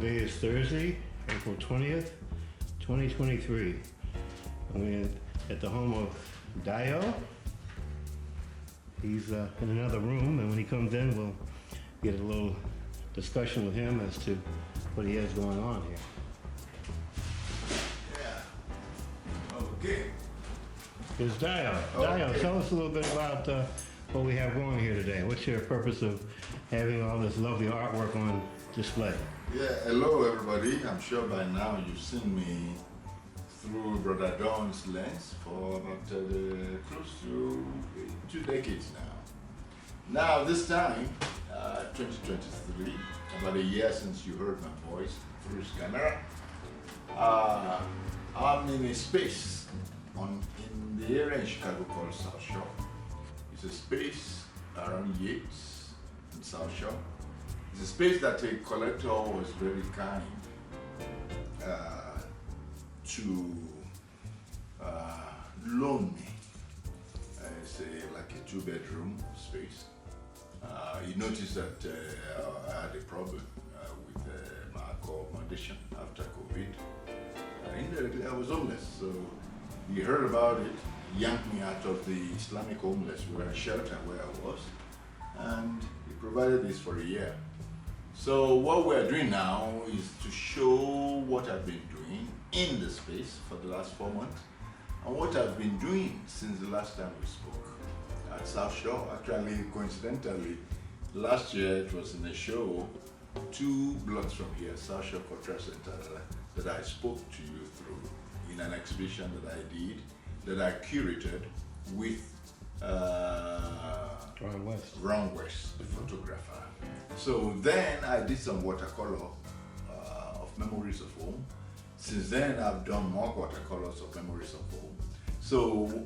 Today is Thursday, April 20th, 2023. We're at the home of Dayo. He's in another room, and when he comes in, we'll get a little discussion with him as to what he has going on here. Yeah. Okay. Here's Dayo. Dayo, tell us a little bit about what we have going here today. What's your purpose of having all this lovely artwork on display? Yeah, hello everybody. I'm sure by now you've seen me through Brother Don's lens for about close to 2 decades now. Now this time, 2023, about a year since you heard my voice through his camera, I'm in a space in the area in Chicago called South Shore. It's a space around Yates in South Shore. It's a space that a collector was very kind to loan me. It's like a 2-bedroom space. He noticed that I had a problem with my accommodation after COVID. Indirectly, I was homeless, so he heard about it, yanked me out of the Islamic homeless shelter where I was, and he provided this for a year. So what we're doing now is to show what I've been doing in the space for the last 4 months and what I've been doing since the last time we spoke at South Shore. Actually, coincidentally, last year it was in a show 2 blocks from here, South Shore Cultural Center, that I spoke to you through in an exhibition that I did, that I curated with Ron West, the photographer. So then I did some watercolor of Memories of Home. Since then I've done more watercolors of Memories of Home. So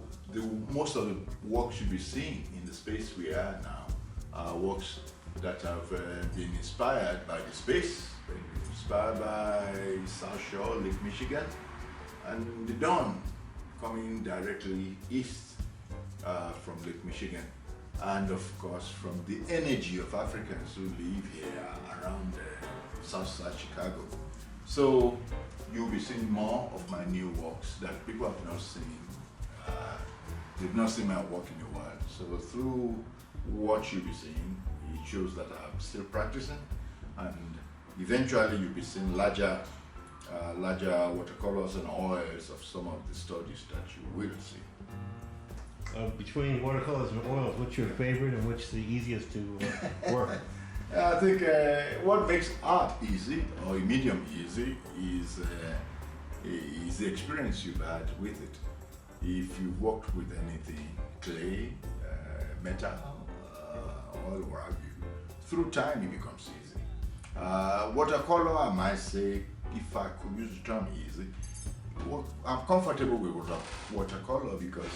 most of the works you'll be seeing in the space we are now are works that have been inspired by the space, inspired by South Shore, Lake Michigan, and the dawn coming directly east from Lake Michigan, and of course from the energy of Africans who live here around Southside Chicago. So you'll be seeing more of my new works that people have not seen. They've not seen my work in a while. So through what you'll be seeing, it shows that I'm still practicing, and eventually you'll be seeing larger watercolors and oils of some of the studies that you will see. Between watercolors and oils, what's your favorite and what's the easiest to work? I think what makes art easy, or a medium easy, is the experience you've had with it. If you've worked with anything, clay, metal, oil, what have you, through time it becomes easy. Watercolor, I might say, if I could use the term easy, I'm comfortable with watercolor because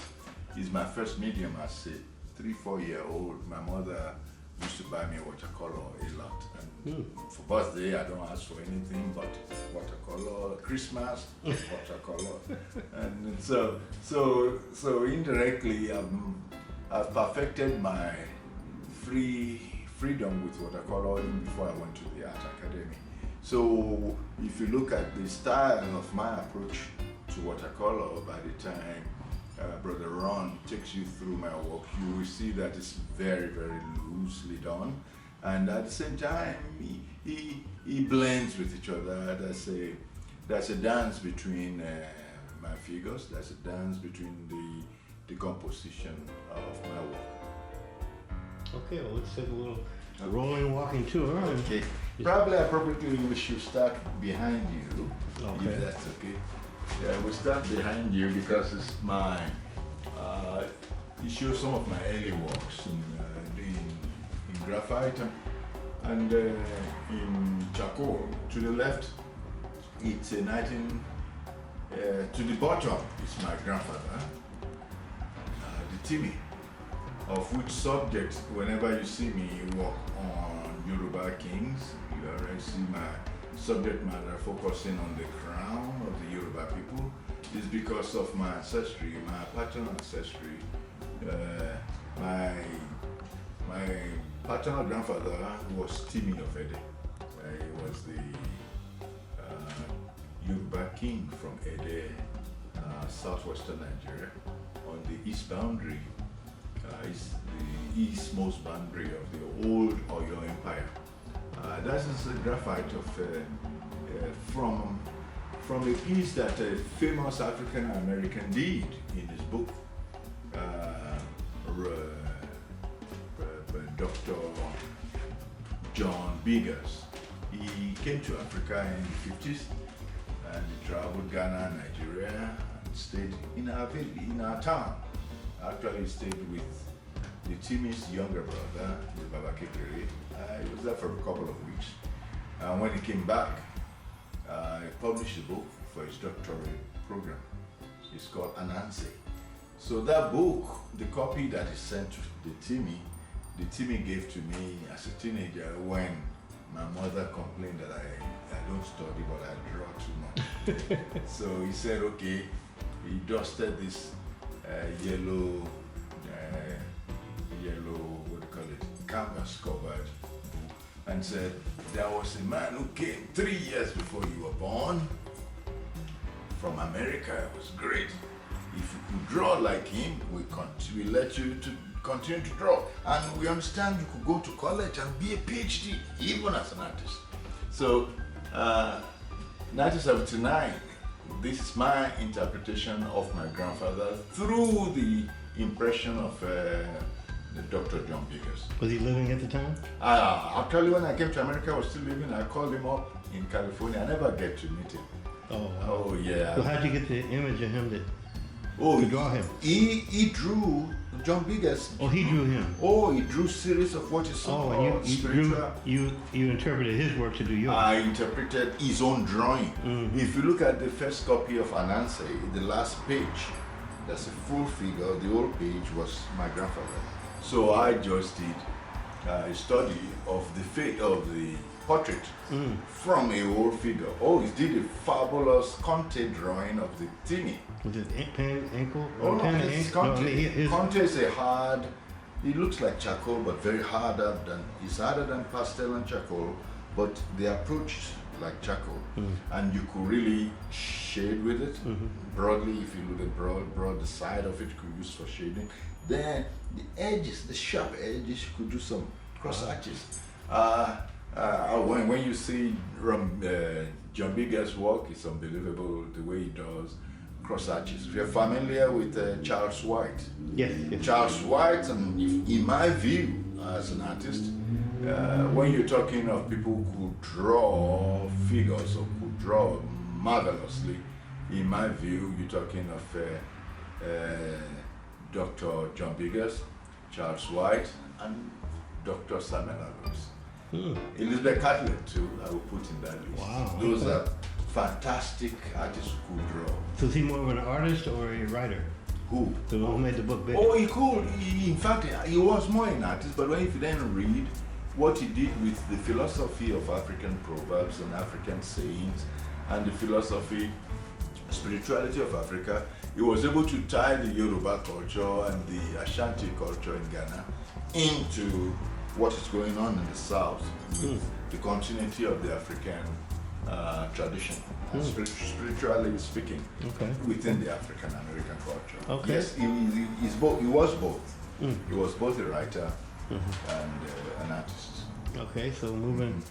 it's my first medium as a 3-4-year-old. My mother used to buy me watercolor a lot. And for birthday, I don't ask for anything but watercolor. Christmas, watercolor. And so indirectly, I've perfected my freedom with watercolor even before I went to the art academy. So if you look at the style of my approach to watercolor, by the time Brother Ron takes you through my work, you will see that it's very, very loosely done, and at the same time he blends with each other. That's a dance between my figures. That's a dance between the composition of my work. Okay, well, let's take a little rolling walking tour. Okay. Probably appropriately we should start behind you, if that's okay. Yeah, we'll start behind you because it's mine. It shows some of my early works in graphite and in charcoal. To the left, it's a to the bottom is my grandfather, the Timmy, of which subject, whenever you see me work on Yoruba kings, you already see my subject matter focusing on the crown of the Yoruba people. Is because of my ancestry, my paternal ancestry. My paternal grandfather was Timmy of Ede. He was Yoruba king from Ede, southwestern Nigeria, on the east boundary, is the eastmost boundary of the old Oyo Empire. That is a graphite of from a piece that a famous African American did in his book, Dr. John Biggers. He came to Africa in the 50s and he traveled Ghana, Nigeria, and stayed in our town. Actually, he stayed with the Timmy's younger brother, the Baba Kekere. He was there for a couple of weeks. And when he came back, he published a book for his doctorate program. It's called Anansi. So that book, the copy that he sent to the Timmy gave to me as a teenager when my mother complained that I don't study but I draw too much. So he said, okay, he dusted this yellow, what do you call it, canvas covered book and said, there was a man who came 3 years before you were born from America. It was great. If you could draw like him, we let you to continue to draw. And we understand you could go to college and be a PhD, even as an artist. So, 1979, this is my interpretation of my grandfather through the impression of Dr. John Biggers. Was he living at the time? Actually, when I came to America, I was still living. I called him up in California. I never get to meet him. Oh, wow. Oh, yeah. So how'd you get the image of him to draw him? He drew John Biggers. Oh, he drew him. Oh, he drew series of what is so called spiritual. You interpreted his work to do yours. I interpreted his own drawing. Mm-hmm. If you look at the first copy of Anansi, the last page, that's a full figure. The old page was my grandfather. So I just did a study of the portrait from a old figure. Oh, he did a fabulous Conte drawing of the Timmy. Was it pen, ankle? Oh, pen no, and it's ink? No, I Conte. mean, his, Conte is a hard, it looks like charcoal, but very harder than, it's harder than pastel and charcoal, but the approach is like charcoal. And you could really shade with it broadly. If you look at broad, the side of it you could use for shading. Then the edges, the sharp edges, you could do some cross arches. When you see John Biggers' work, it's unbelievable the way he does cross arches. If you're familiar with Charles White, yes. Charles White, and in my view as an artist, when you're talking of people who could draw figures or could draw marvelously, in my view, you're talking of Dr. John Biggers, Charles White, and Dr. Samuel Adams. Elizabeth Catlett too, I will put in that list. Wow. Those are fantastic artists who could draw. So is he more of an artist or a writer? Who? The one who made the book big? Oh, he could. In fact, he was more an artist, but if you then read what he did with the philosophy of African proverbs and African sayings and the philosophy, spirituality of Africa, he was able to tie the Yoruba culture and the Ashanti culture in Ghana into what is going on in the South with the continuity of the African tradition, spiritually speaking, within the African American culture. Okay. Yes, he was both. He was both a writer and an artist. Okay, so moving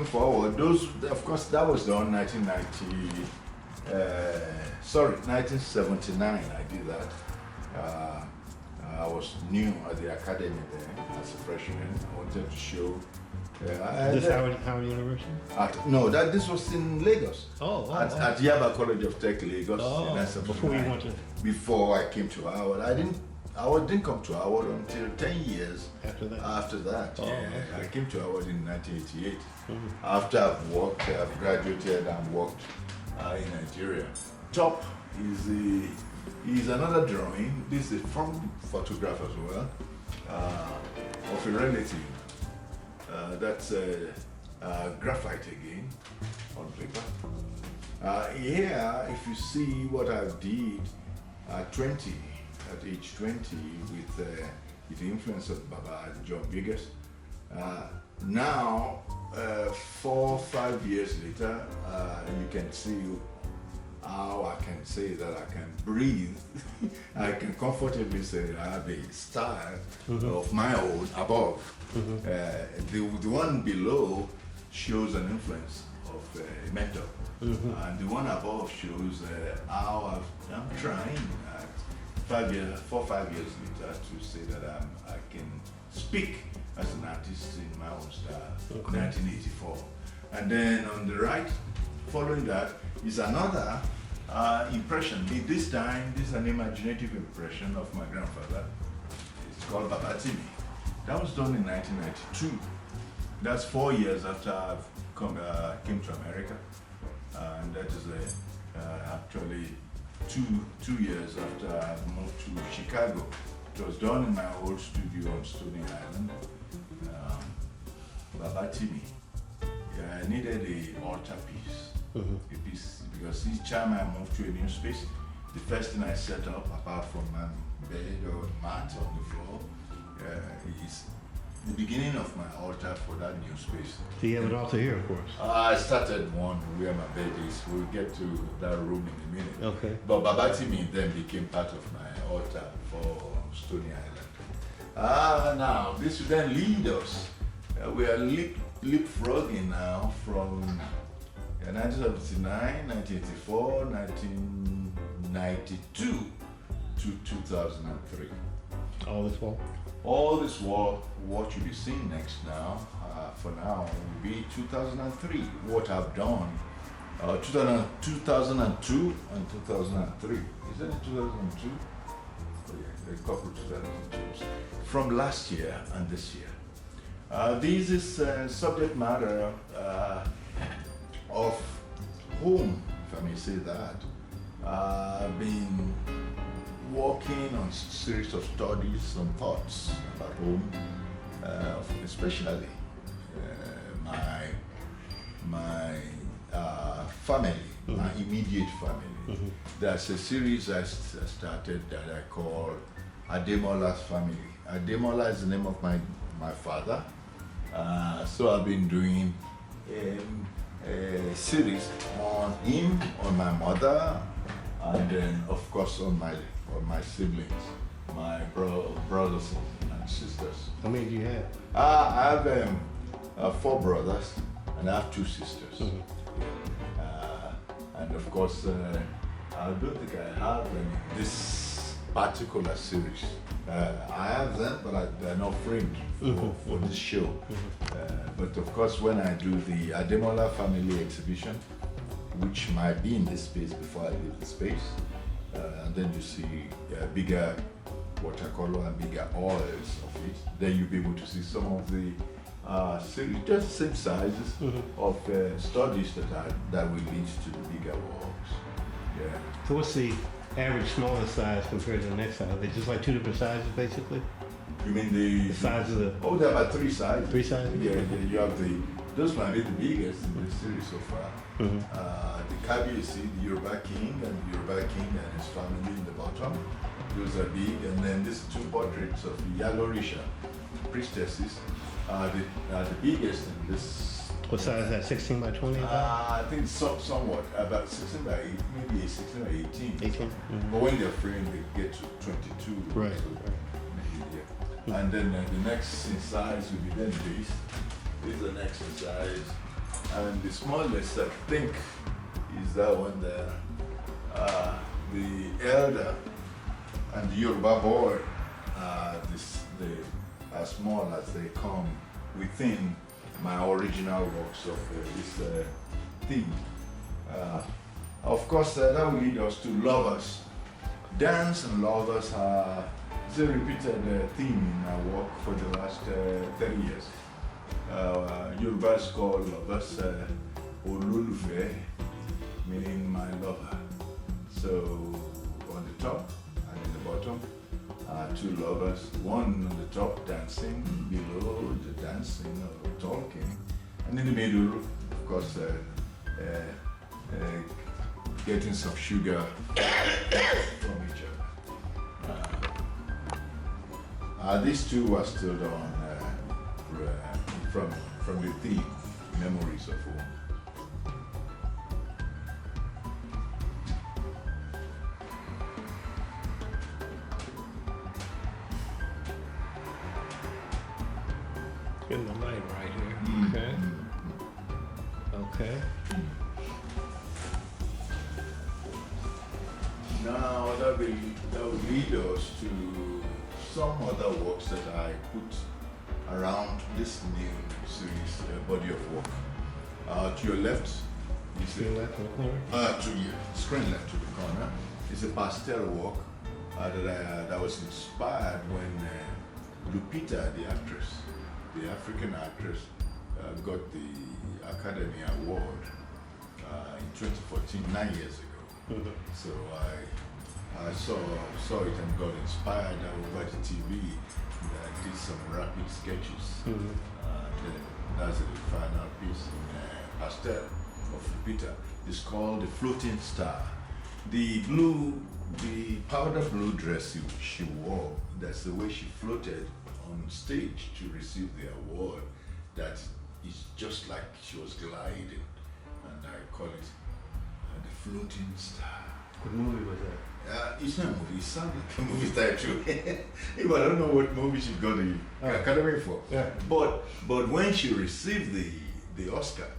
forward, those, of course, that was done 1990. 1979. I did that. I was new at the academy there as a freshman. I wanted to show. this Howard University? This was in Lagos. At Yaba College of Tech, Lagos. Before you went to? Before I came to Howard, I didn't come to Howard until 10 years after that. I came to Howard in 1988. After I've graduated and worked in Nigeria. Top is another drawing. This is from photograph as well, of a relative. That's graphite again on paper. Here, if you see what I did at age 20, with the influence of Baba John Biggers, Now, 4-5 years later, you can see how I can say that I can breathe. I can comfortably say that I have a style of my own above. The one below shows an influence of a mentor, and the one above shows how I'm trying 4 or 5 years later to say that I can speak as an artist in my own style, 1984. And then on the right, following that, is another impression. This time, this is an imaginative impression of my grandfather. It's called Babatimi. That was done in 1992. That's 4 years after I came to America. And that is actually two years after I moved to Chicago. It was done in my old studio on Stony Island. Babatimi. I needed a altar piece. A piece, because each time I moved to a new space, the first thing I set up, apart from my bed or mat on the floor, is the beginning of my altar for that new space. So you have an altar here, of course. I started one where my bed is. We'll get to that room in a minute. Okay. But Babatimi then became part of my altar for Stony Island. Now, this will then lead us. We are leapfrogging now from 1979, 1984, 1992 to 2003. All this wall? All this wall, what you'll be seeing next now, for now, will be 2003. What I've done, 2002 and 2003. Is that 2002? Oh yeah, a couple of 2002s. From last year and this year. This is subject matter of home, if I may say that. I've been working on a series of studies and thoughts about home, especially my family, my immediate family. There's a series I started that I call Ademola's Family. Ademola is the name of my father. So I've been doing a series on him, on my mother, and then of course on my siblings, my brothers and sisters. How many do you have? I have 4 brothers and I have 2 sisters. And of course, I don't think I have this particular series. I have them, but they're not framed for this show. But of course, when I do the Ademola Family Exhibition, which might be in this space before I leave the space, and then you see bigger watercolor and bigger oils of it, then you'll be able to see some of the series, just the same sizes of studies that will lead to the bigger works. Yeah. So what's the average smaller size compared to the next size? Are they just like 2 different sizes, basically? You mean the size of the... Oh, there are about 3 sizes. 3 sizes? Yeah, you have those might be the biggest in the series so far. The Kabiyesi, the Yoruba King, and the Yoruba King and his family in the bottom. Those are big. And then these 2 portraits of the Yalorisha priestesses are the biggest in this. What size is that, 16 by 20? I think somewhat, about 16 by 8, maybe 16 or 18. 18? But when they're framed, they get to 22. Right. So, yeah. And then the next in size will be then this. This is the next in size. And the smallest, I think, is that one there. The elder and the Yoruba boy, they are small as they come within my original works of this theme. Of course, that will lead us to lovers. Dance and lovers are a repeated theme in my work for the last 30 years. Yoruba is called lovers Ololufe, meaning my lover. So on the top and in the bottom are 2 lovers, one on the top dancing, below the dancing or talking, and in the middle, of course, getting some sugar from each other. These 2 are still on from the theme, Memories of Home. Getting the light right here. Okay. Okay. Now that will lead us to some other works that I put around this new series, body of work. To your left is See that in the corner? to your screen left to the corner is a pastel work that was inspired when Lupita, the actress, the African actress, got the Academy Award in 2014, 9 years ago. So I saw it and got inspired over the TV. I did some rapid sketches. That's the final piece in pastel of Lupita. It's called The Floating Star. The powder blue dress she wore, that's the way she floated on stage to receive the award. That is just like she was gliding, and I call it The Floating Star. What movie was that? It's not a movie, it sounds like a movie title. I don't know what movie she got the Academy for. Yeah. But when she received the Oscar,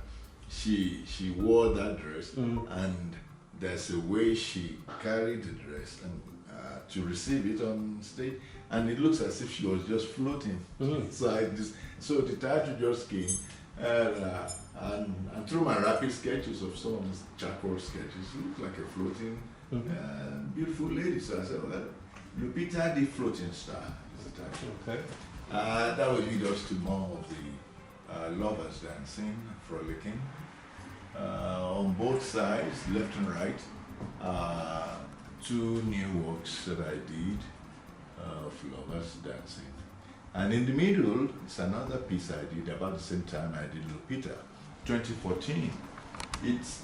she wore that dress, and there's a way she carried the dress and to receive it on stage, and it looks as if she was just floating. So the title just came, and through my rapid sketches of some of these charcoal sketches, it looked like a floating, beautiful lady. So I said, well, Lupita the Floating Star is the title. Okay. That will lead us to more of the lovers dancing, frolicking. On both sides, left and right, two new works that I did of lovers dancing. And in the middle, it's another piece I did about the same time I did Lupita, 2014.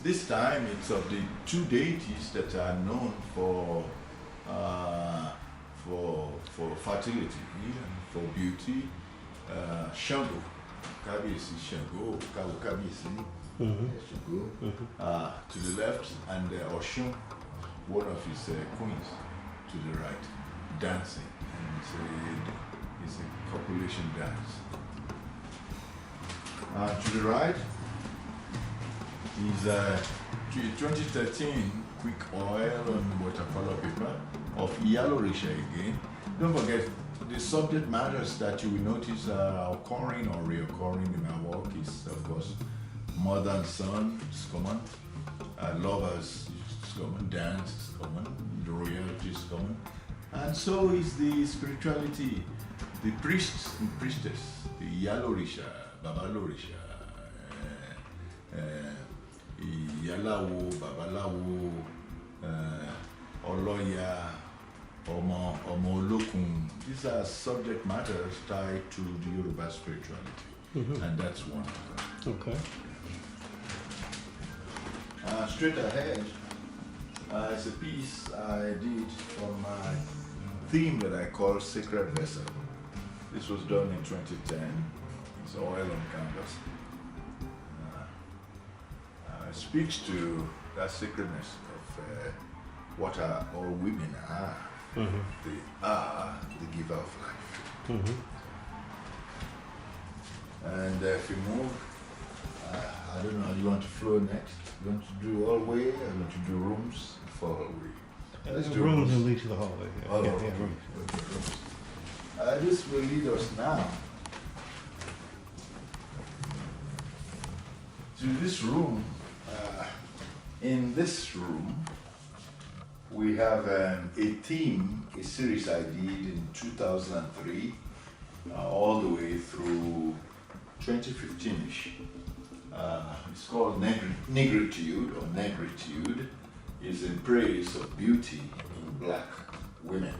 This time it's of the two deities that are known for fertility and for beauty. Shango, Kabiyesi Shango, Kabiyesi Shango, to the left, and Oshun, one of his queens, to the right, dancing. And it's a copulation dance. To the right is 2013 quick oil on watercolor paper of Yalorisha again. Don't forget, the subject matters that you will notice are occurring or reoccurring in my work is, of course, mother and son is common, lovers is common, dance is common, the royalty is common, and so is the spirituality, the priest and priestess, the Yalorisha, Babalorisha, Yalawo, Babalawo, Oloya, Omo Olokun. These are subject matters tied to the Yoruba spirituality, and that's one of them. Okay. Straight ahead is a piece I did for my theme that I call Sacred Vessel. This was done in 2010. It's oil on canvas. It speaks to that sacredness of what all women are. They are the giver of life. And if you move, I don't know, you want to flow next? You want to do hallway? Or you want to do rooms for hallway? Let's do Rooms and lead to the hallway. Oh, Yeah, okay. yeah, rooms. Okay, rooms. This will lead us now to this room. In this room, we have a theme, a series I did in 2003, all the way through 2015-ish. It's called Negritude, or Negritude, is in praise of beauty in black women.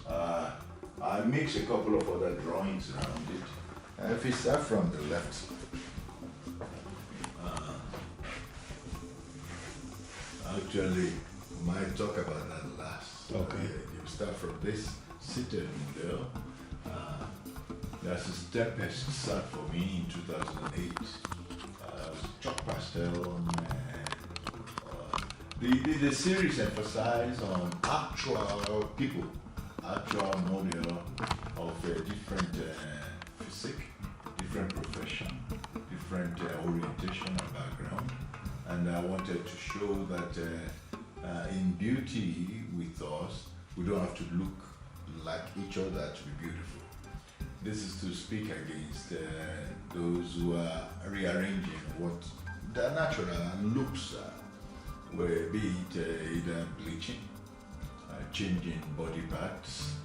I mixed a couple of other drawings around it. If we start from the left, actually, we might talk about that last. Okay. You start from this seated model. That's a tempest start for me in 2008. Chalk pastel. The series emphasized on actual people, actual model of a different physique, different profession, different orientation and background. And I wanted to show that in beauty with us, we don't have to look like each other to be beautiful. This is to speak against those who are rearranging what the natural looks where be it either bleaching, changing body parts,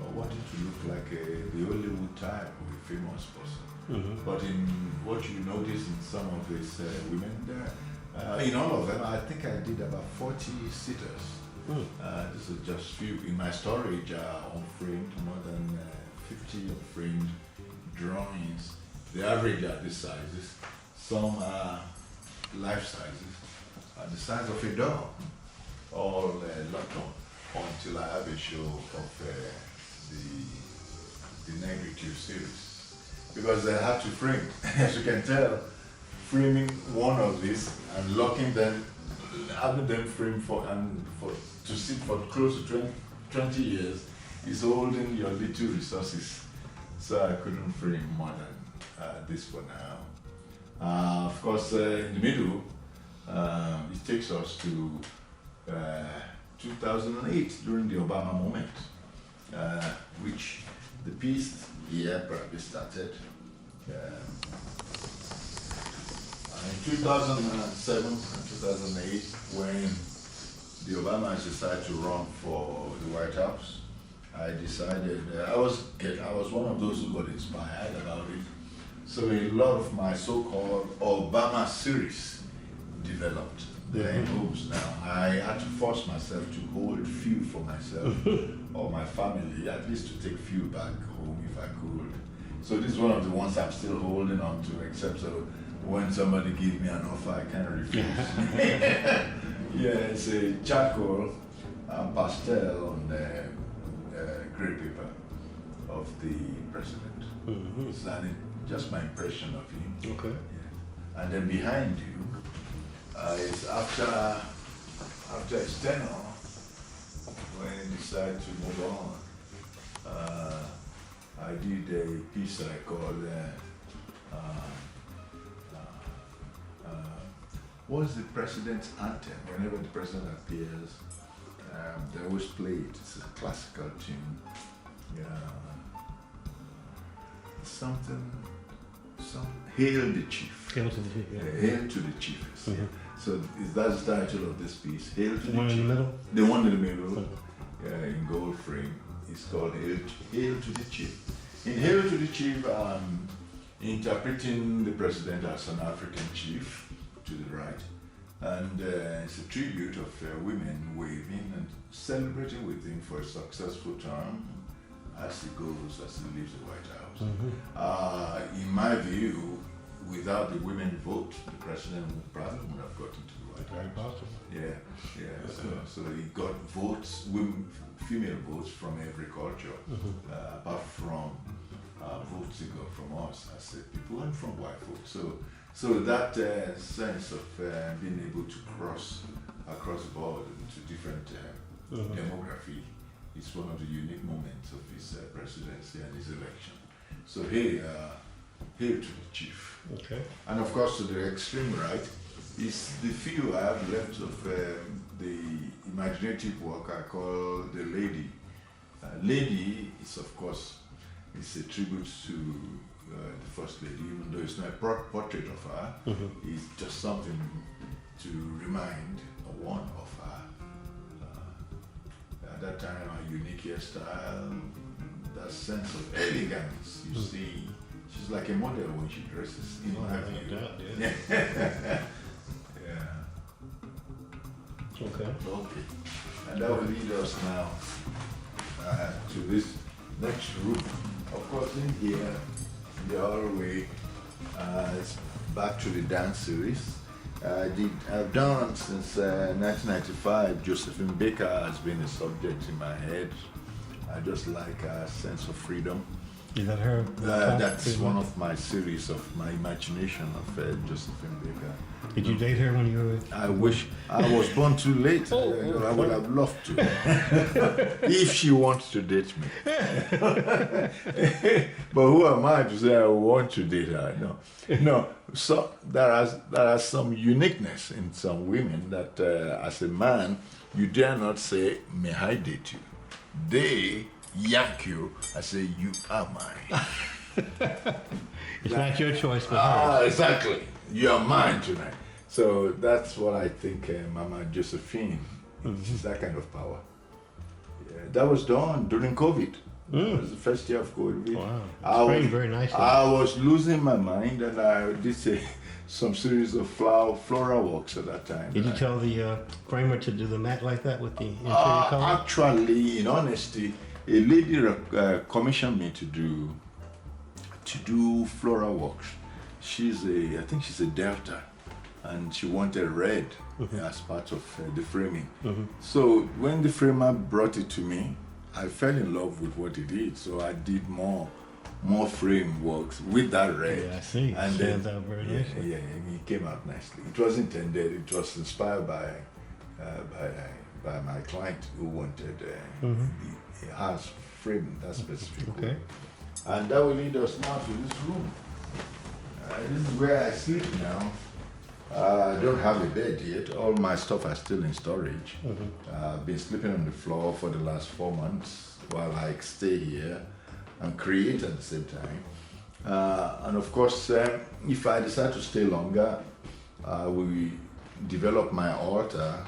or wanting to look like the Hollywood type of a famous person. Mm-hmm. But in what you notice in some of these women there, in all of them, I think I did about 40 sitters. Mm. This is just few. In my storage are unframed, more than 50 unframed drawings. The average are these sizes. Some are life sizes, the size of a dog, all locked on until I have a show of the negative series. Because I have to frame, as you can tell, framing one of these and locking them, having them framed to sit for close to 20 years is holding your little resources. So I couldn't frame more than this for now. Of course, in the middle, it takes us to 2008 during the Obama moment, which the piece here probably started. In 2007 and 2008, when the Obamas decided to run for the White House, I decided I was one of those who got inspired about it. So a lot of my so-called Obama series developed. They're in homes now. I had to force myself to hold few for myself or my family, at least to take few back home if I could. So this is one of the ones I'm still holding on to, except so when somebody gives me an offer, I can't refuse. Yeah, it's a charcoal and pastel on the gray paper of the president. Mm-hmm. It's just my impression of him. Okay. Yeah. And then behind you is after his tenure, when he decided to move on. I did a piece that I called what is the president's anthem? Whenever the president appears, they always play it. It's a classical tune. Yeah. Hail the Chief. Hail to the chief, yeah. Hail to the Chief. Mm-hmm. So that's the title of this piece. Hail to the One Chief. in the middle? The one in the middle, Mm-hmm. in gold frame, is called Hail to the Chief. In Hail to the Chief, interpreting the president as an African chief to the right, and it's a tribute of women waving and celebrating with him for a successful term as he leaves the White House. Mm-hmm. In my view, without the women vote, the president probably would have gotten to the White Very House. possible. Yeah. So he got votes, female votes from every culture, apart from votes he got from us as people and from white folks. So that sense of being able to cross across the board into different demography is one of the unique moments of his presidency and his election. So here to the chief. Okay. And of course to the extreme right is the few I have left of the imaginative work I call The Lady. Lady is of course a tribute to the First Lady, even though it's not a portrait of her. It's just something to remind one of her. At that time, her unique hairstyle, that sense of elegance you see. She's like a model when she dresses, in my view. Yeah. Yeah. Okay. Okay. And that will lead us now to this next room. Of course, in here, in the hallway, it's back to the dance series. I've done since 1995. Josephine Baker has been a subject in my head. I just like a sense of freedom. Is that her? That's one of my series of my imagination of Josephine Baker. Did you date her when you were? I wish I was born too late. I would have loved to. If she wants to date me. But who am I to say I want to date her? No. No. So there are some uniqueness in some women that as a man, you dare not say, may I date you? They yank you. I say, you are mine. It's not your choice, but hers. Exactly. You are mine tonight. So that's what I think Mama Josephine, she's that kind of power. Yeah, that was done during COVID. It was the first year of COVID. Wow. I was, very nicely. I was losing my mind, and I did some series of floral walks at that time. Did you tell the framer to do the mat like that with the interior color? Actually, in honesty, a lady commissioned me to do floral walks. I think she's a Delta, and she wanted red as part of the framing. So when the framer brought it to me, I fell in love with what he did. So I did more frame works with that red. Yeah, I see. And Stands out very nicely. Yeah, and it came out nicely. It was intended. It was inspired by my client who wanted the house frame that specific way. And that will lead us now to this room. This is where I sleep now. I don't have a bed yet. All my stuff are still in storage. I've been sleeping on the floor for the last 4 months while I stay here and create at the same time. And of course, if I decide to stay longer, we develop my altar.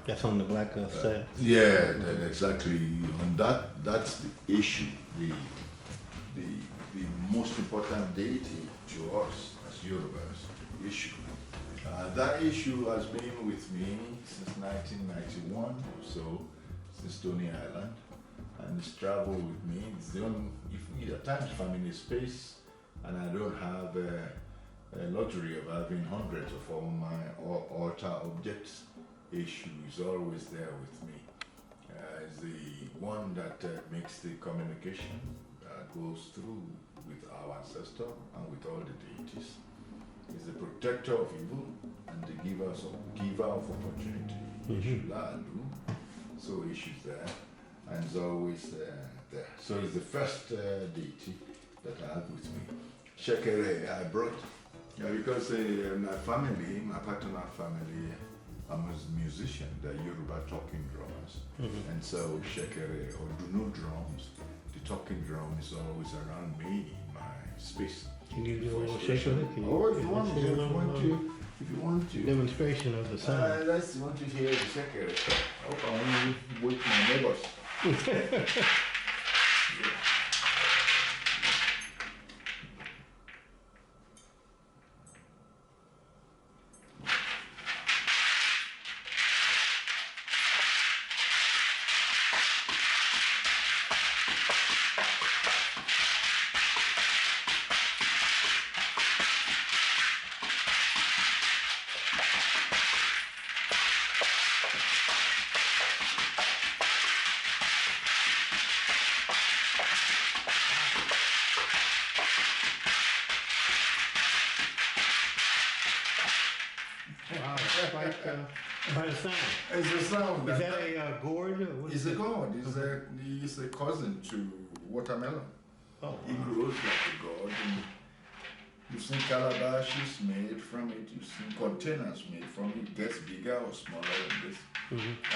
That's on the black set. Yeah, exactly. On that's the issue. The most important deity to us as Yorubas, issue. That issue has been with me since 1991 or so, since Stony Island, and it's traveled with me. It's the only, at times if I'm in a space and I don't have a luxury of having hundreds of all my altar objects, issue is always there with me. It's the one that makes the communication goes through with our ancestor and with all the deities. Is the protector of evil and the giver of opportunity. So issues there, and it's always there. So it's the first deity that I have with me. Shekere I brought because my family, my paternal family, I'm a musician. They're Yoruba talking drummers, and so Shekere or Dunu drums, the talking drum is always around me in my space. Can you do a little shake of it? If you want to. Demonstration of the sound. Let's want to hear the second. I hope I only wake my neighbors. Wow, it's quite a sound. It's a sound. Is that a gourd? It's a gourd. It's a cousin to watermelon. Oh, It grows like a gourd. You've seen calabashes made from it. You've seen containers made from it. It gets bigger or smaller than this.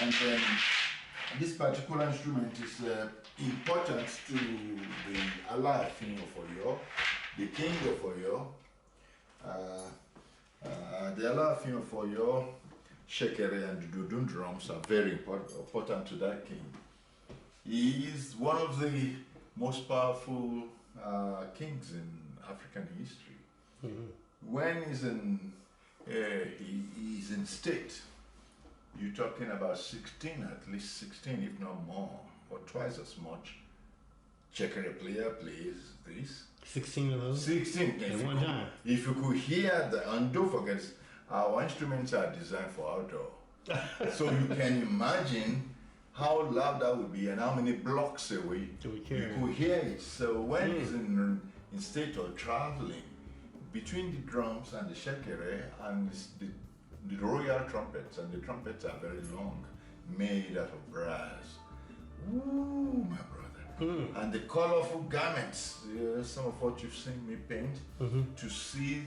And then this particular instrument is important to the Alaafin of Oyo, the king of Oyo. The Alaafin of Oyo, Shekere and the Dudun drums are very important to that king. He is one of the most powerful kings in African history. When he's in state, you're talking about 16, at least 16, if not more, or twice as much. Shekere player plays this. 16 of those? 16 at one time. If you could hear and don't forget, our instruments are designed for outdoor. So you can imagine how loud that would be and how many blocks away So we you carry. could hear it. So when he's in state of traveling, between the drums and the shekere and the royal trumpets, and the trumpets are very long, made out of brass. Ooh, my brother. And the colorful garments, some of what you've seen me paint, to see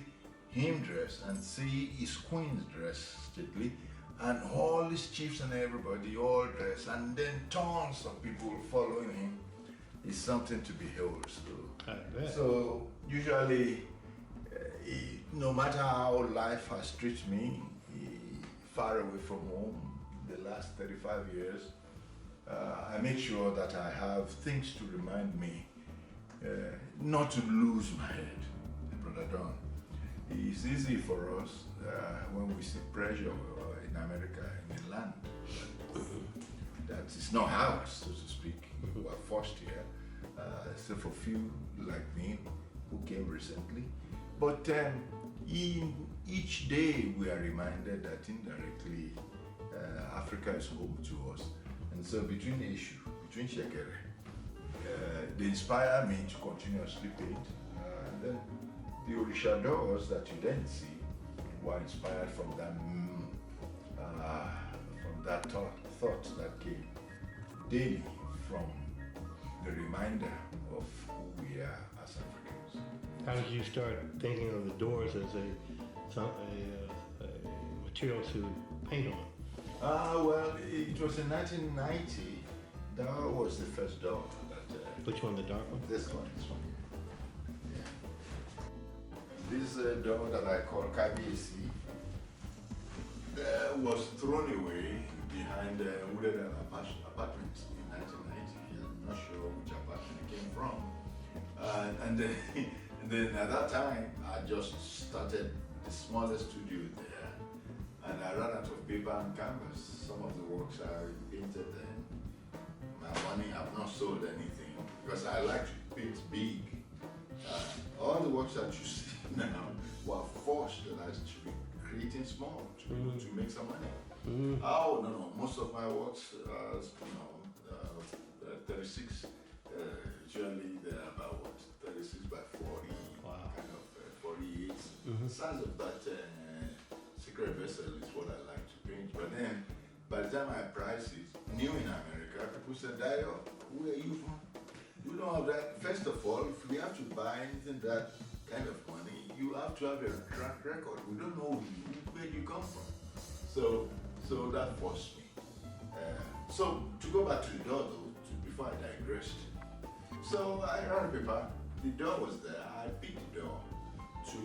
him dress and see his queens dress stately, and all his chiefs and everybody all dress, and then tons of people following him, is something to behold. I bet. So usually, no matter how life has treated me, far away from home, the last 35 years, I make sure that I have things to remind me not to lose my head, Brother Don. It's easy for us when we see pressure in America, in the land, that is not ours, so to speak. We are forced here, except for few like me who came recently. But in each day we are reminded that indirectly Africa is home to us. And so between Eshu, between Shekere, they inspire me to continuously paint. And then the Orisha doors that you then see were inspired from that thought that came daily from the reminder of who we are as Africans. How did you start thinking of the doors as a material to paint on? Well, it was in 1990. That was the first door. Which one, the dark one? This one. Yeah. This door that I call KBC was thrown away behind wooded apartments in 1990. I'm not sure which apartment it came from. And then at that time, I just started the smallest studio there, and I ran out of paper and canvas. Some of the works I painted then. My money, I've not sold anything because I like to paint big. All the works that you see now were forced that I should be creating small to make some money. Oh no, most of my works, 36. Usually they're about 36 by 40, kind of 48. The size of that secret vessel is what I like to paint. But then, by the time I priced it, new in America, people said, Dayo, where are you from? You don't have that. First of all, if we have to buy anything that kind of money, you have to have a track record. We don't know where you come from. So that forced me. So to go back to the door though, before I digressed. So I ran a paper, the door was there, I picked the door to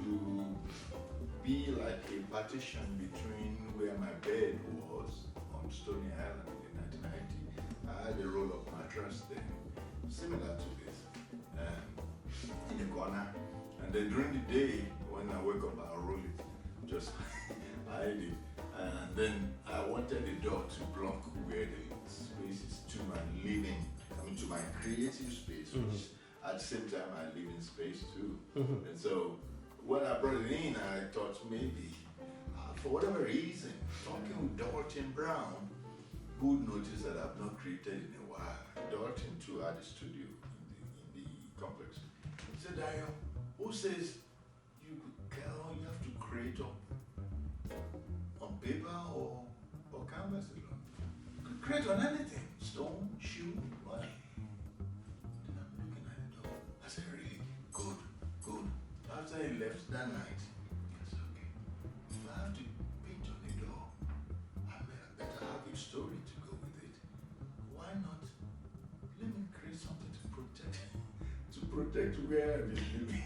be like a partition between where my bed was on Stony Island in 1990. I had a roll-up mattress then, similar to this, in the corner. And then during the day, when I wake up, I'll roll it, just hide it. And then I wanted the door to block where the space is to my living, to my creative space, which at the same time I live in space too. And so when I brought it in, I thought maybe, for whatever reason, talking with Dalton Brown, who noticed that I've not created in a while. Dalton too had a studio in the complex. He said, Dayo, who says you have to create on paper or canvas alone? You could create on anything, stone, shoe, money. Then I'm looking at the door. I said, really? Good. After he left that night, I said, okay, if I have to paint on the door, I better have a story to go with it. Why not? Let me create something to protect where I've been living.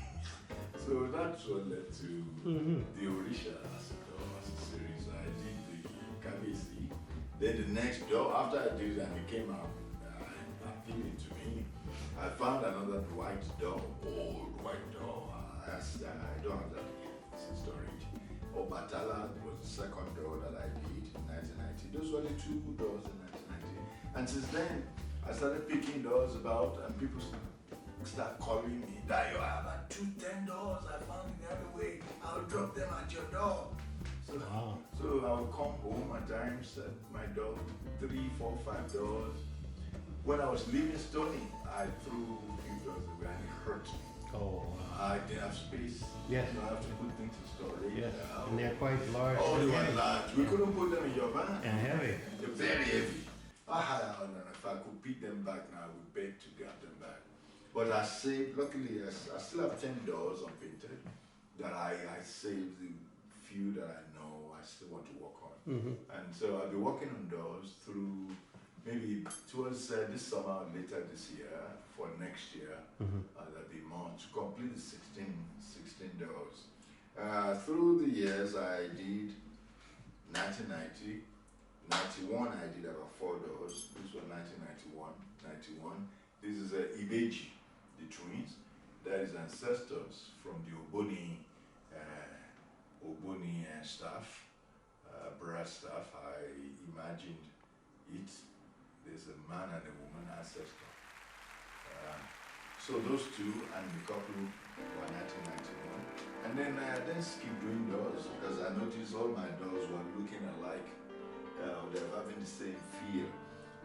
So that's what led to the Orisha as a series. I did the KBC. Then the next door, after I did it and it came out appealing to me, I found another white door, old white door. I don't have that in storage. Obatala was the second door that I did in 1990. Those were the two doors in 1990. And since then, I started picking doors about, and people start calling me, Dayo, I have 2 10 doors I found in the other way. I'll drop them at your door. Wow. So I would come home at times, my dog, 3, 4, 5 doors. When I was leaving Stony, I threw a few doors away and it hurt me. Oh, wow. I didn't have space. Yes. So I have to put things in storage. Yes. And they're quite large. Oh, they and were heavy. large. We couldn't put them in your van. And heavy. They're very heavy. If I could pick them back now, I would beg to get them back. But I saved, luckily, I still have 10 doors unpainted that I saved the few that I know I still want to work on. And so I'll be working on doors through maybe towards this summer or later this year for next year. There'll be more to complete the 16 doors. Through the years, I did 1990. 91, I did about 4 doors. This was 1991. This is Ibeji, the twins. That is ancestors from the Ogboni staff, brass staff. I imagined it. There's a man and a woman ancestor. So those two and the couple were 1991. And then I then skipped doing doors because I noticed all my doors were looking alike. They were having the same feel.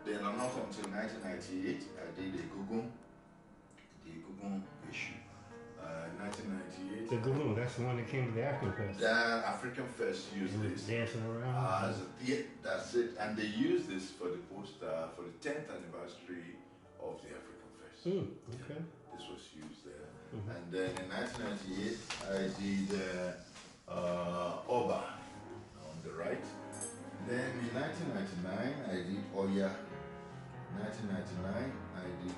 Then not until 1998, I did the Gugun issue. 1998. The Galoon, that's the one that came to the African Fest. The African Fest used this. Dancing around. Yeah, that's it. And they used this for the poster for the 10th anniversary of the African Fest. Okay. This was used there. And then in 1998, I did Oba on the right. Then in 1999, I did Oya. 1999, I did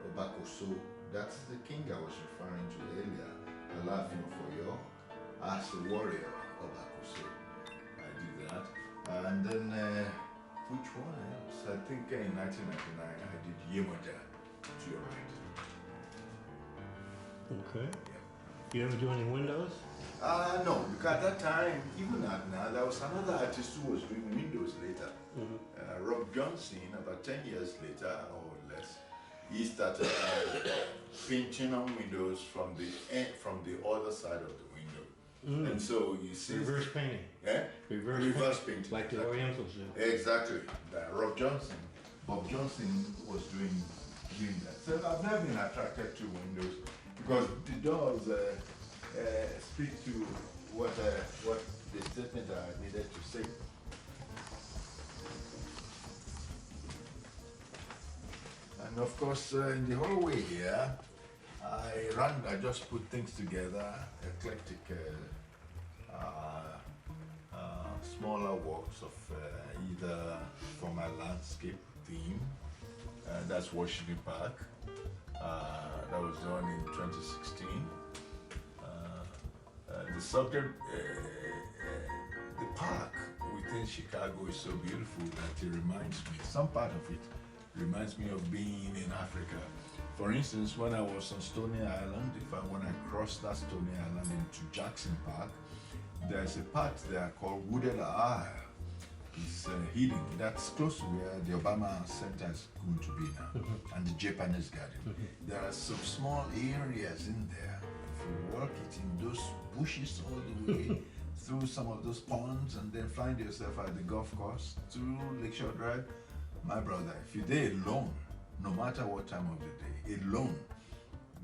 Obakoso. That's the king I was referring to earlier. Alaafin of Oyo. As a warrior, Obakoso. I did that. And then, which one else? I think in 1999, I did Yemoja to your right. Okay. Yeah. You ever do any windows? No, because at that time, even now, there was another artist who was doing windows later. Rob Johnson, about 10 years later or less, he started painting on windows from the other side of the window. And so you see... Reverse painting. Yeah? Reverse painting. Like the Orientals do. Exactly. Bob Johnson was doing that. So I've never been attracted to windows because the doors speak to what the statement I needed to say. And of course, in the hallway here, I just put things together, eclectic, smaller works of either for my landscape theme, that's Washington Park, that was done in 2016. The subject, the park within Chicago is so beautiful that it reminds me, some part of it reminds me of being in Africa. For instance, when I was on Stony Island, when I crossed that Stony Island into Jackson Park, there's a part there called Wooded Isle. It's hidden. That's close to where the Obama Center is going to be now, and the Japanese Garden. There are some small areas in there. If you work it in those bushes all the way through some of those ponds, and then find yourself at the golf course through Lakeshore Drive, my brother, if you're there alone, no matter what time of the day, alone,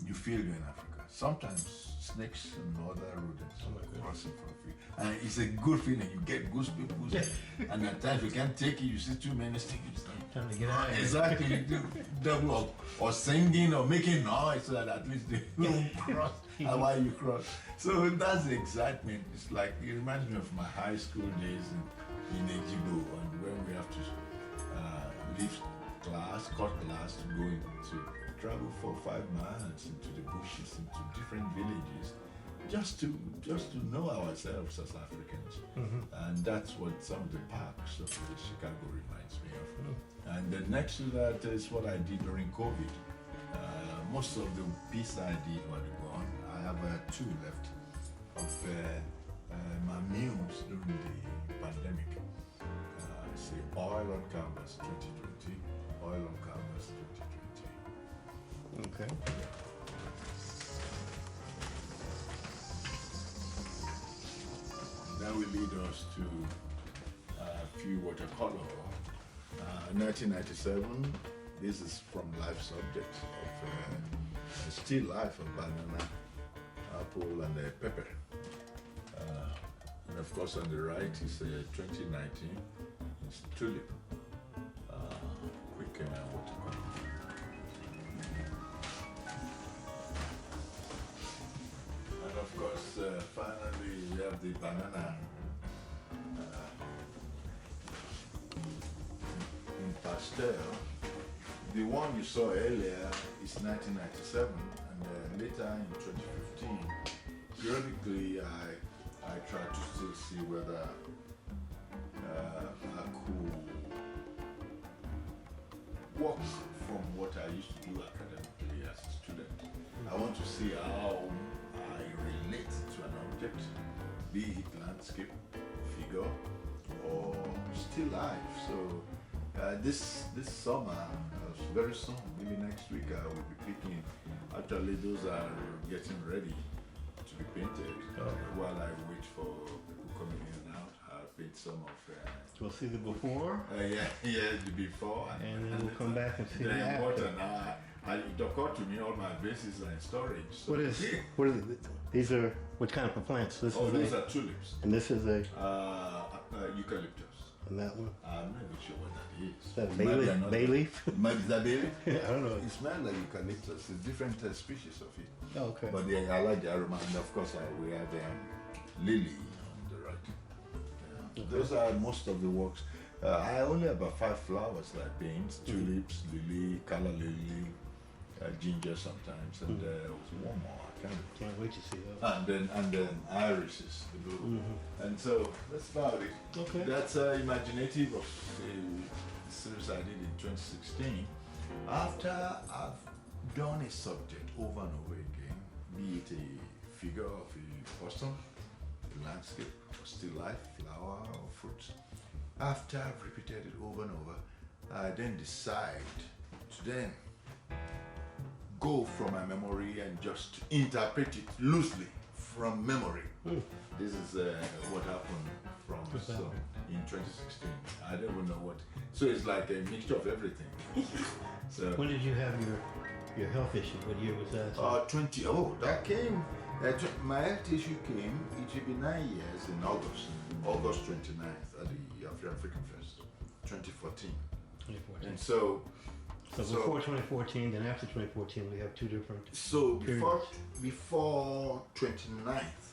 you feel you're in Africa. Sometimes snakes and other rodents cross in front of you. And it's a good feeling. You get goosebumps. And at times you can't take it, you see too many snakes. Time to get out of here. Exactly. You do double or singing or making noise so that at least they don't cross while you cross. So that's the excitement. It's like, it reminds me of my high school days in Ejibo, and when we have to leave class, cut class to go into travel 4 or 5 miles into the bushes, into different villages, just to know ourselves as Africans. And that's what some of the parks of Chicago reminds me of. And then next to that is what I did during COVID. Most of the pieces I did were gone. I have 2 left of my muse during the pandemic. Say Oil on Canvas 2020, Oil on Canvas 2020. Okay. will lead us to a few watercolor. 1997, this is from life subjects of still life of banana, apple, and pepper. And of course, on the right is 2019. It's tulip. Quick watercolor. And of course, finally, we have the banana in pastel. The one you saw earlier is 1997, and later in 2015, periodically I tried to still see whether I could work from what I used to do academically as a student. I want to see how I relate to an object, be it landscape, figure, or still life. So this summer, very soon, maybe next week, I will be picking. Actually, those are getting ready to be painted. While I wait for people coming in and out, I'll paint some of. We'll see the before, Yeah, the before, and then we'll come back and see the after. It occurred to me all my bases are in storage. So What is these are what kind of plants? This is those are tulips. and this is a Eucalyptus. and that one. I'm not even sure what that is. Is that bay leaf? Bay leaf? Maybe is that bay leaf? I don't know. It smells like eucalyptus. It's different species of it. Oh, okay. But I like the aroma, and of course we have lily on the right. Yeah. Those are most of the works. I only have about 5 flowers that I paint: tulips, lily, calla lily, ginger sometimes, and one more. I Can't wait to see that. and then irises, the blue. And so that's about it. Okay. That's imaginative of the series I did in 2016. After I've done a subject over and over again, be it a figure of a person, a landscape, or still life, flower, or fruit. After I've repeated it over and over, I then decide to then go from my memory and just interpret it loosely from memory. This is what happened in 2016. I don't even know what. So it's like a mixture of everything. So When did you have your health issue? What year was that? 20. Oh, that came. My health issue came. It should be 9 years in August 29th at the African Fest, 2014. 2014. And so before 2014, then after 2014, we have two different. So periods. before 29th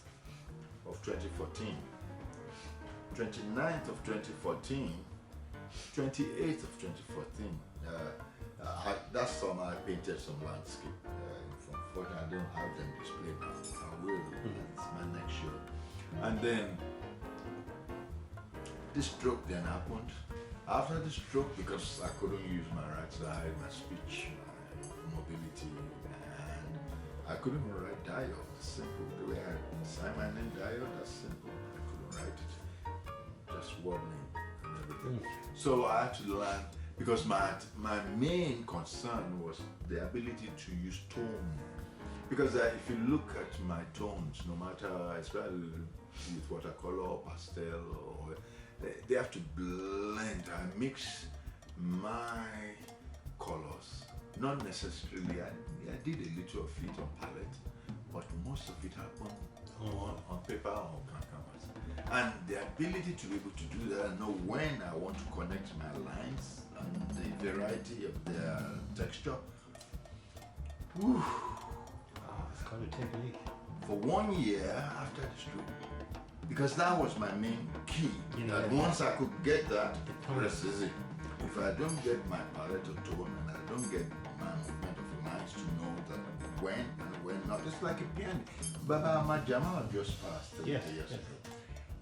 of 2014, 29th of 2014, 28th of 2014, that summer I painted some landscape from Fort. I don't have them displayed now. I will. That's my next show. And then this stroke then happened. After the stroke, because I couldn't use my right side, my speech, my mobility, and I couldn't even write Dayo. It's simple. The way I sign my name Dayo, that's simple. I couldn't write it. Just wobbling and everything. So I had to learn, because my main concern was the ability to use tone. Because if you look at my tones, no matter, especially with watercolor, pastel, or they have to blend. I mix my colors. Not necessarily, I did a little of it on palette, but most of it happened on paper or blank canvas. And the ability to be able to do that, know when I want to connect my lines and the variety of their texture. Whew. It's called a technique. For 1 year after the stroke, because that was my main key. That once I could get that, the rest is it. If I don't get my palette of tone and I don't get my movement of lines to know that when and when not, it's like a piano. Baba Jamal just passed 30 years ago.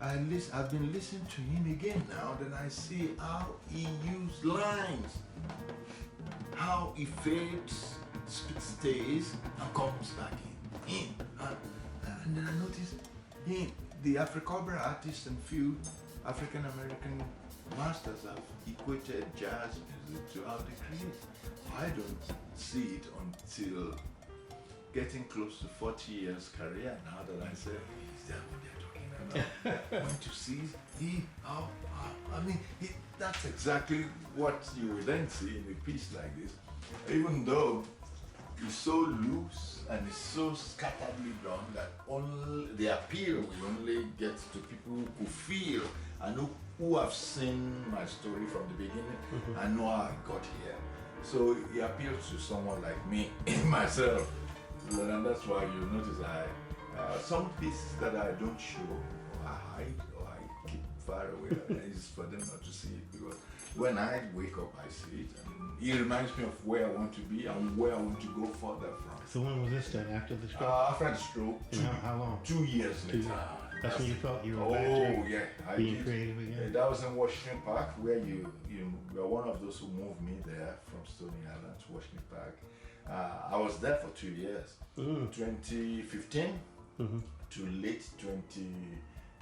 I've been listening to him again now, then I see how he used lines, how he fades, stays, and comes back in. And then I noticed the Africobra artists and few African American masters have equated jazz music to how they create. I don't see it until getting close to 40 years career now that I say, is that what they're talking about? went to see that's exactly what you would then see in a piece like this. Even though it's so loose and it's so scatteredly done that only the appeal will only get to people who feel and who have seen my story from the beginning and know how I got here. So it appeals to someone like me, myself. And that's why you notice some pieces that I don't show, or I hide, or I keep far away, it's for them not to see it. Because when I wake up, I see it. And it reminds me of where I want to be and where I want to go further from. So when was this done? After the stroke? After the stroke. And how long? 2 years later. That's when you felt you were back to being creative again? That was in Washington Park, where you were one of those who moved me there from Stony Island to Washington Park. I was there for 2 years, 2015 to late 2015,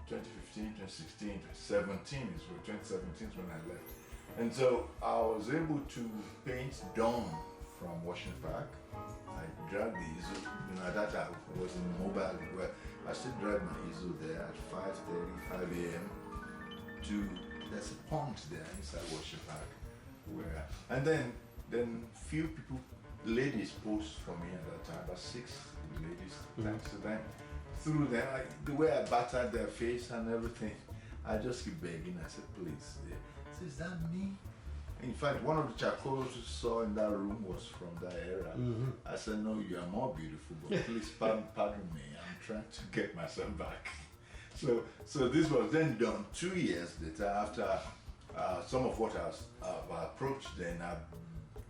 2016, 2017 is when 2017 is when I left. And so I was able to paint Dawn from Washington Park. I dragged the easel, at that time I was in mobile, where I still dragged my easel there at 5:30, 5 a.m. There's a pond there inside Washington Park, and then few people, ladies posed for me at that time, about 6 ladies, thanks to them. Through them, the way I battered their face and everything, I just keep begging. I said, please. I said, is that me? In fact, one of the charcoals you saw in that room was from that era. I said, no, you are more beautiful, but please pardon me. I'm trying to get myself back. So this was then done 2 years later after some of what I've approached then,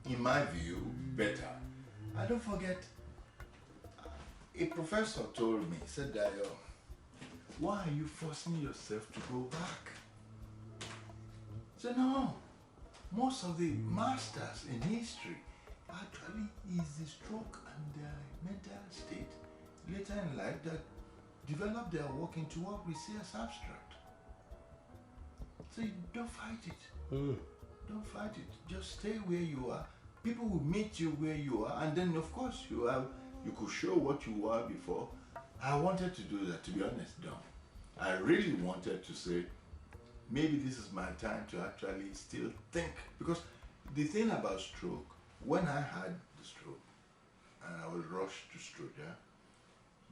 in my view, better. I don't forget, a professor told me, he said, Dayo, why are you forcing yourself to go back? I said, no. Most of the masters in history actually is the stroke and their mental state later in life that develop their work into what we see as abstract. So you don't fight it. Don't fight it. Just stay where you are. People will meet you where you are, and then of course you could show what you were before. I wanted to do that, to be honest, Don. I really wanted to say, maybe this is my time to actually still think. Because the thing about stroke, when I had the stroke, and I was rushed to Stroja,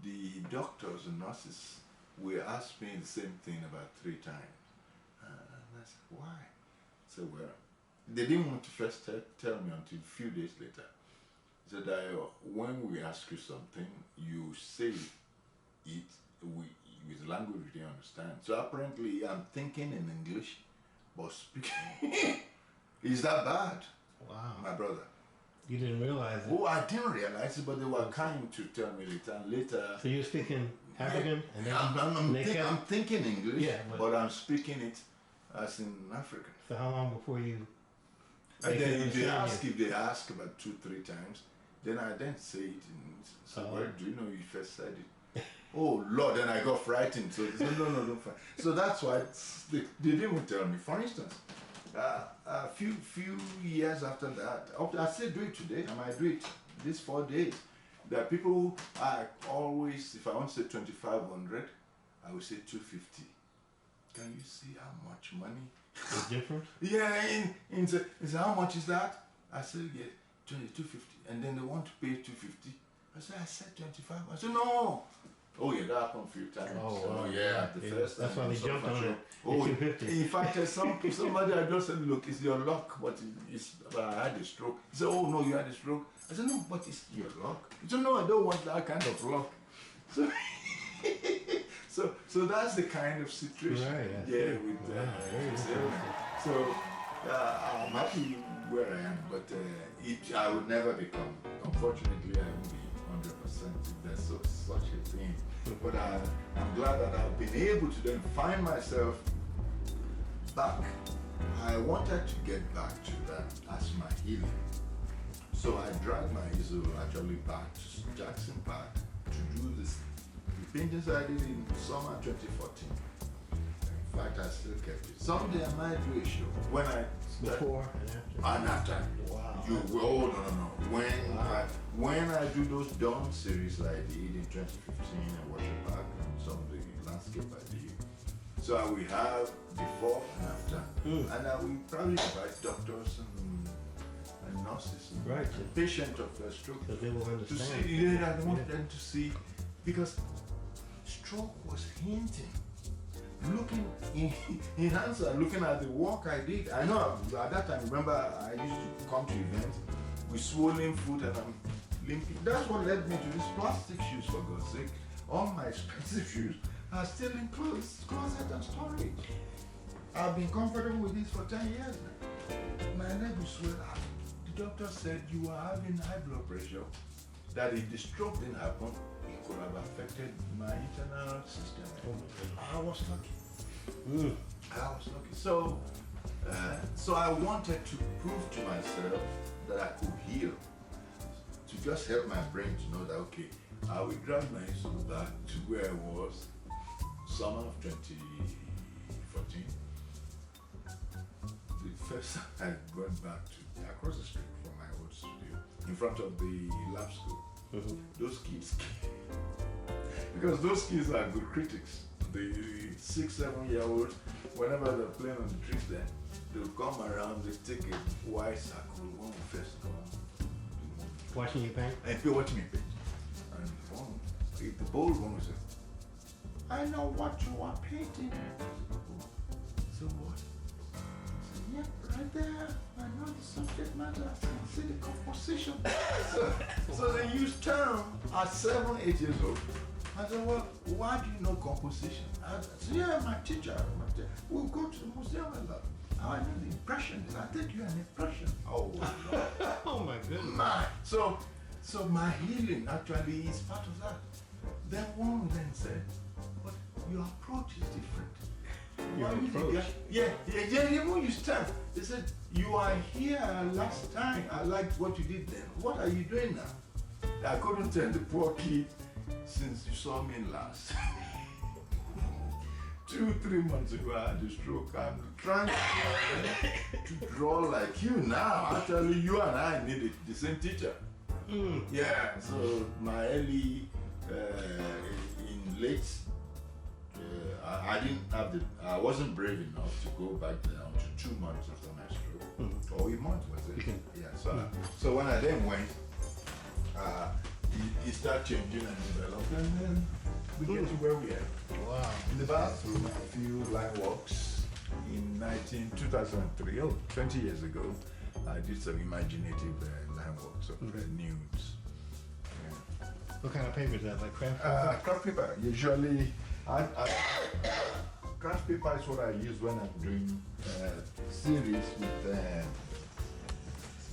the doctors and nurses were asked me the same thing about 3 times. And I said, why? I said, well, they didn't want to first tell me until a few days later. They said, when we ask you something, you say it with language you didn't understand. So apparently I'm thinking in English, but speaking. Is that bad? Wow. My brother. You didn't realize it? Oh, I didn't realize it, but they were kind to tell me later. And later. So you're speaking African? And then I'm thinking English, yeah, but I'm speaking it as in African. So how long before you... And then if they ask about 2, 3 times, then I then say it. Well, do you know you first said it? Oh Lord, then I got frightened. So they said, no, don't fight. So that's why they didn't even tell me. For instance, a few years after that, I still do it today. I might do it these 4 days. There are people who I always, if I want to say 2,500, I will say 250. Can you see how much money? It's different? Yeah, say, how much is that? I said, yeah, 250. And then they want to pay 250. I said 25. I said, no. Oh yeah, that happened a few times. Oh, yeah, the first time. That's why they jumped on it. Oh, 250. In fact, somebody I just said, look, it's your luck, but I had a stroke. He said, oh no, you had a stroke. I said, no, but it's your luck. He said, no, I don't want that kind of luck. So that's the kind of situation. Right, so I'm happy where I am, but I would never become. Unfortunately, I won't be 100% if there's such a thing. But I'm glad that I've been able to then find myself back. I wanted to get back to that as my healing. So I dragged my easel actually back to Jackson Park to do this. The paintings I did in summer 2014. In fact, I still kept it. Someday I might do a show. When I before and after. Wow. You oh no. When I do those Dawn series I did in 2015 in Hyde Park and some of the landscape I did. So I will have before and after. And I will probably invite doctors and nurses and Right. patients of stroke Because they will to understand. see. Yeah, I want them to see because stroke was hinting. Looking in answer, looking at the work I did. I know at that time, remember I used to come to events with swollen foot and I'm limping. That's what led me to these plastic shoes, for God's sake. All my expensive shoes are still in closet and storage. I've been comfortable with this for 10 years now. My leg will swell up. The doctor said you are having high blood pressure, that if the stroke didn't happen, it could have affected my internal system. I was lucky. I was lucky. So I wanted to prove to myself that I could heal. To just help my brain to know that, okay, I will drag my soul back to where I was summer of 2014. The first time I went back to across the street from my old studio, in front of the lab school. Those kids, because those kids are good critics. The 6-7-year-olds, whenever they're playing on the trees, then they'll come around, they take a white circle, one will first come. Watching you paint? And they watch me paint. And one, if the bold one will say, I know what you are painting. So what? I said, yeah, right there. I know the subject matter. I can see the composition. so they use term at 7, 8 years old. I said, well, why do you know composition? I said, yeah, my teacher. We'll go to the museum and look. I know the impressions. I think you're an impression. Oh, Oh my goodness. my. So my healing actually is part of that. Then one then said, but your approach is different. Your Why you approach? think even you stand. They said, you are here last time. I liked what you did then. What are you doing now? I couldn't tell the poor kid since you saw me last. 2-3 months ago, I had a stroke. I'm trying to draw like you now. Actually, you and I needed the same teacher. Yeah, so my early, in late, I wasn't brave enough to go back down to 2 months after my stroke. Or a month was it? Yeah, so when I then went, it started changing and developing, and then we get to where we are. Wow. In the bathroom, a few line walks. In 2003, 20 years ago, I did some imaginative line walks of nudes. Yeah. What kind of paper is that? Like craft paper? Craft paper. Usually, craft paper is what I use when I'm doing series with,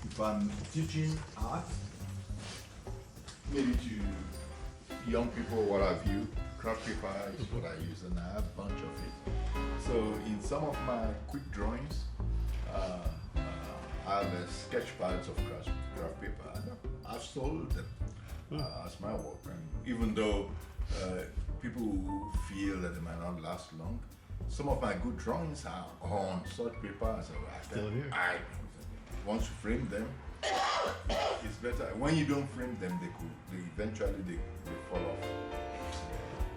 if I'm teaching art, maybe to young people, what have you. Craft paper is what I use, and I have a bunch of it. So in some of my quick drawings, I have sketch pads of craft paper, and I've sold them as my work. And even though people feel that they might not last long, some of my good drawings are on such paper. So Still here. Once you frame them, it's better. When you don't frame them, they eventually fall off.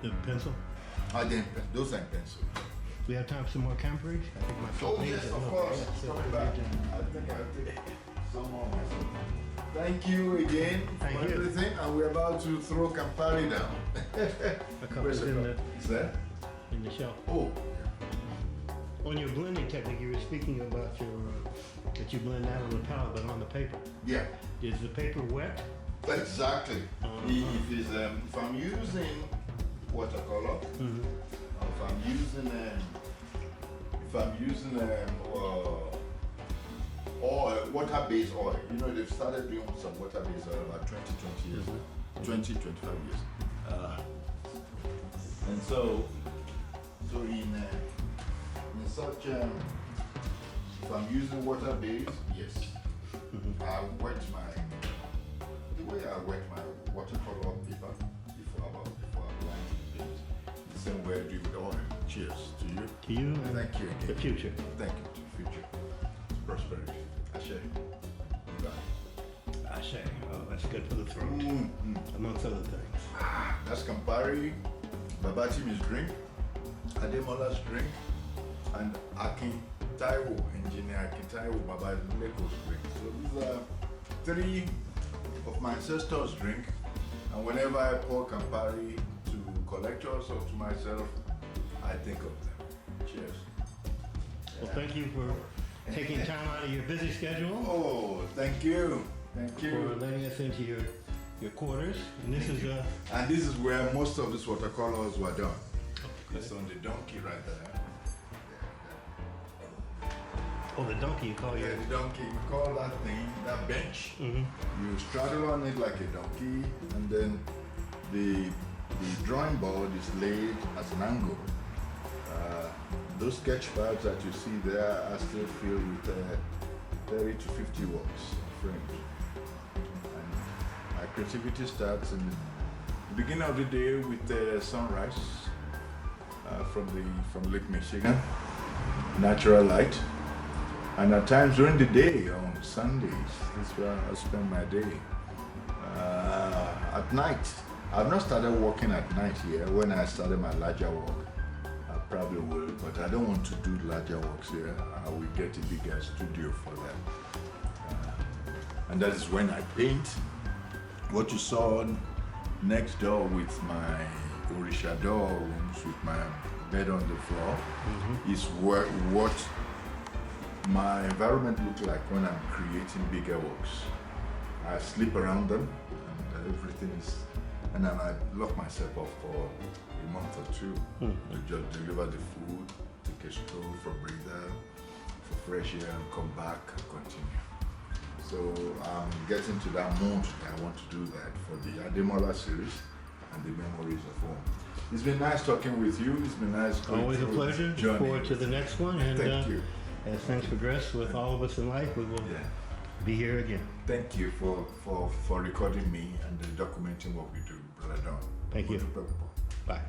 The pencil? Those are in pencil. We have time for some more camperage? I think my Oh page yes, is of up. course. Yeah, so Coming we back. need to- I think I'll take some more myself. Thank you again Thank for you. everything, and we're about to throw Campari down. A couple Where's is the in cup? the, Is there? in the shelf. Oh, On your blending technique, you were speaking about your that you blend out on the palette, but on the paper. yeah, Is the paper wet? exactly. If I'm using watercolor, if I'm using oil, water-based oil. You know, they've started doing some water-based oil about 20 years, 25 years. And so in such, if I'm using water-based, yes, I wet the way I wet my watercolor paper before applying to the paint, the same way I do with oil. Cheers to you. To you and Thank you again. the future. Thank you to the future. Prosperity. I share. Bye. sachet. Oh, that's good for the throat, amongst other things. That's Campari, Babatimi's drink, Ademola's drink, and Akin Taiwo, Engineer Akin Taiwo Babaleko's drink. So these are three of my ancestors' drink, and whenever I pour Campari to collectors or to myself, I think of them. Cheers. Well, thank you for taking time out of your busy schedule Oh, thank you. Thank for you. letting us into your quarters. And this is And this is where most of these watercolors were done. It's on the donkey right there. oh, the donkey you call Yeah, your. the donkey, we call that thing, that bench. Mhm. You straddle on it like a donkey, and then the drawing board is laid at an angle. Those sketch pads that you see there are still filled with 30 to 50 works framed. And my creativity starts in the beginning of the day with sunrise from Lake Michigan, natural light. And at times during the day, on Sundays, that's where I spend my day. At night, I've not started working at night here. When I started my larger work, I probably will, but I don't want to do larger works here. I will get a bigger studio for that. And that is when I paint. What you saw next door with my Orisha door rooms, with my bed on the floor, is what my environment looks like when I'm creating bigger works. I sleep around them, and everything is, and then I lock myself off for a month or two to just deliver the food, take a stroll for breather, for fresh air, and come back and continue. So I'm getting to that mood that I want to do that for the Ademola series and the Memories of Home. It's been nice talking with you. It's been nice going Always a through pleasure. this Look journey. forward to the next one. And Thank you. as things progress with all of us in life, we will Yeah. be here again. Thank you for recording me and documenting what we do, Brother Don. Thank you. Bye.